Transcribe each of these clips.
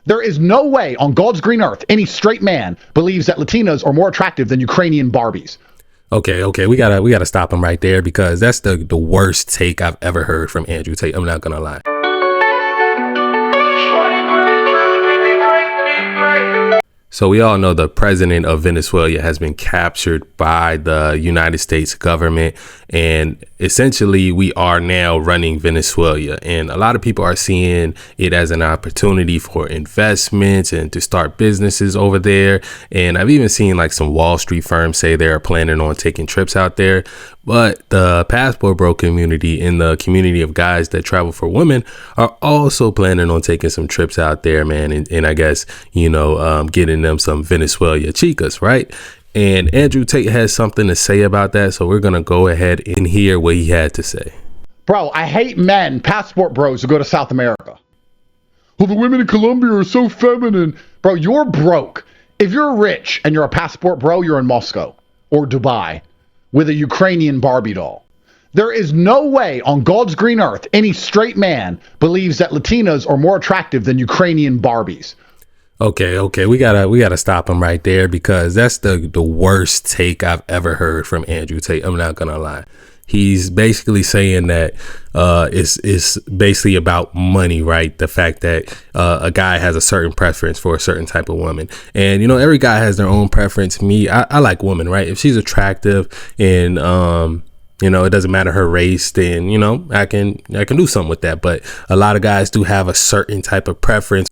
There is no way on God's green earth any straight man believes that Latinas are more attractive than Ukrainian Barbies. Okay, we gotta stop him right there, because that's the worst take I've ever heard from Andrew Tate. I'm not gonna lie. So we all know the president of Venezuela has been captured by the United States government, and essentially we are now running Venezuela. And a lot of people are seeing it as an opportunity for investments and to start businesses over there. And I've even seen like some Wall Street firms say they're planning on taking trips out there. But the passport bro community and the community of guys that travel for women are also planning on taking some trips out there, man. And I guess, getting them some Venezuela chicas, right? And Andrew Tate has something to say about that. So we're going to go ahead and hear what he had to say. Bro, I hate men, passport bros, who go to South America. Well, the women in Colombia are so feminine. Bro, you're broke. If you're rich and you're a passport bro, you're in Moscow or Dubai with a Ukrainian Barbie doll. There is no way on God's green earth any straight man believes that Latinas are more attractive than Ukrainian Barbies. Okay, we gotta stop him right there, because that's the worst take I've ever heard from Andrew Tate. I'm not gonna lie. He's basically saying that it's basically about money, right? The fact that a guy has a certain preference for a certain type of woman. And, every guy has their own preference. I like women, right? If she's attractive and, it doesn't matter her race, then, I can do something with that. But a lot of guys do have a certain type of preference,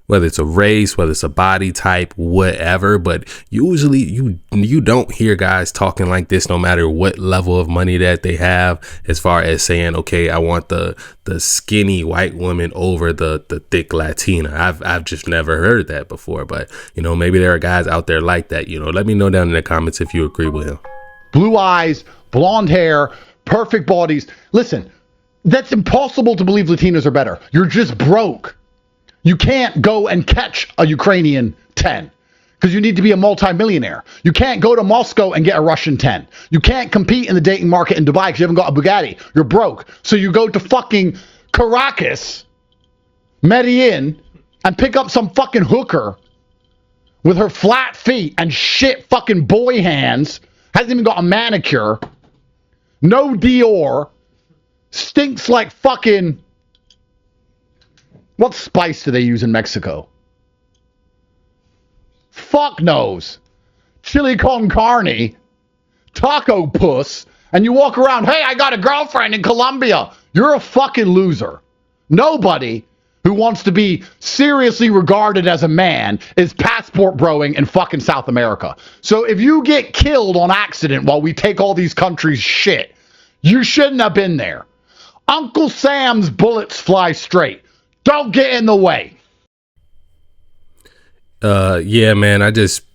whether it's a race, whether it's a body type, whatever. But usually you don't hear guys talking like this, no matter what level of money that they have, as far as saying, okay, I want the skinny white woman over the thick Latina. I've just never heard that before. But, maybe there are guys out there like that. Let me know down in the comments if you agree with him. Blue eyes, blonde hair, perfect bodies. Listen, that's impossible to believe Latinas are better. You're just broke. You can't go and catch a Ukrainian 10 because you need to be a multimillionaire. You can't go to Moscow and get a Russian 10. You can't compete in the dating market in Dubai because you haven't got a Bugatti. You're broke. So you go to fucking Caracas, Medellin, and pick up some fucking hooker with her flat feet and shit fucking boy hands, hasn't even got a manicure, no Dior, stinks like fucking... What spice do they use in Mexico? Fuck knows. Chili con carne, taco puss, and you walk around, hey, I got a girlfriend in Colombia. You're a fucking loser. Nobody who wants to be seriously regarded as a man is passport broing in fucking South America. So if you get killed on accident while we take all these countries' shit, you shouldn't have been there. Uncle Sam's bullets fly straight. Don't get in the way. Yeah, man, I just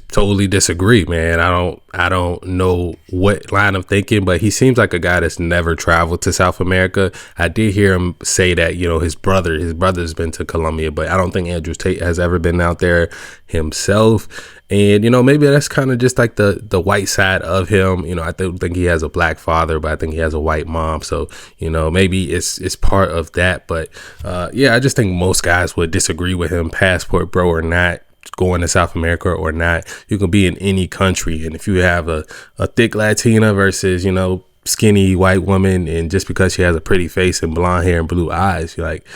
totally disagree, man. I don't know what line of thinking, but he seems like a guy that's never traveled to South America. I did hear him say that, his brother's been to Colombia, but I don't think Andrew Tate has ever been out there himself. And, maybe that's kind of just like the white side of him. I don't think he has a black father, but I think he has a white mom. So, maybe it's part of that. But I just think most guys would disagree with him, passport bro or not, going to South America or not. You can be in any country. And if you have a thick Latina versus, skinny white woman, and just because she has a pretty face and blonde hair and blue eyes, you're like,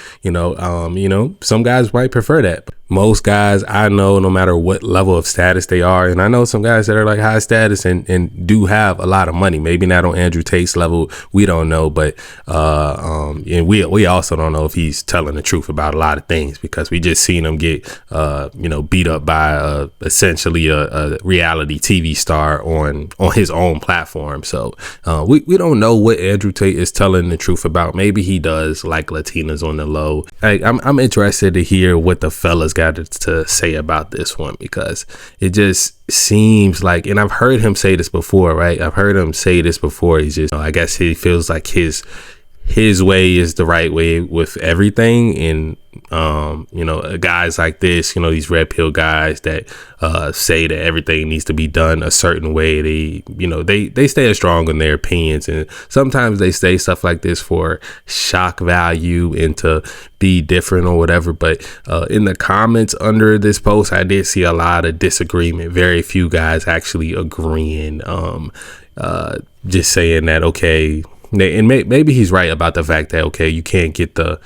some guys might prefer that. Most guys I know, no matter what level of status they are, and I know some guys that are like high status and do have a lot of money, maybe not on Andrew Tate's level, we don't know, but and we also don't know if he's telling the truth about a lot of things, because we just seen him get beat up by essentially a reality TV star on his own platform. So we don't know what Andrew Tate is telling the truth about. Maybe he does like Latinas on the low. I'm interested to hear what the fellas got to say about this one, because it just seems like, and I've heard him say this before, right? He's just, I guess he feels like his way is the right way with everything, and Guys like this, these red pill guys that say that everything needs to be done a certain way. They stay strong in their opinions, and sometimes they say stuff like this for shock value and to be different or whatever. But in the comments under this post, I did see a lot of disagreement. Very few guys actually agreeing. Just saying that, okay, and maybe he's right about the fact that, okay, you can't get the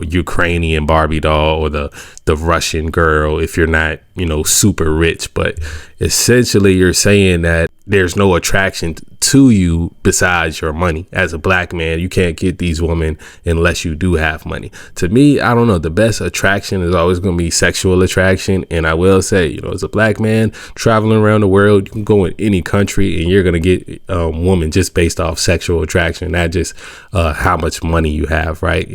Ukrainian Barbie doll or the Russian girl if you're not, super rich. But essentially you're saying that there's no attraction to you besides your money. As a black man, you can't get these women unless you do have money. To me, I don't know, the best attraction is always going to be sexual attraction. And I will say, as a black man traveling around the world, you can go in any country and you're going to get a woman just based off sexual attraction, not just how much money you have, right?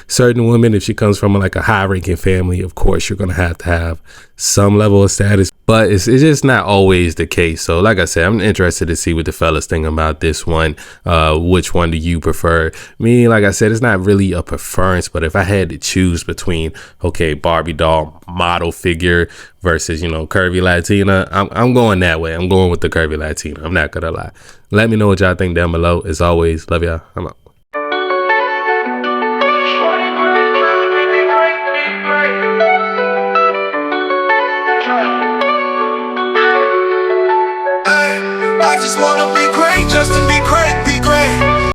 Certain women, if she comes from like a high ranking family, of course, you're going to have some level of status, but it's just not always the case. So like I said, I'm interested to see what the fellas think about this one. Which one do you prefer? Me, like I said, it's not really a preference, but if I had to choose between, okay, Barbie doll model figure versus, curvy Latina, I'm going that way. I'm going with the curvy Latina. I'm not gonna lie. Let me know what y'all think down below. As always, love y'all. I'm out. I just wanna be great just to be great.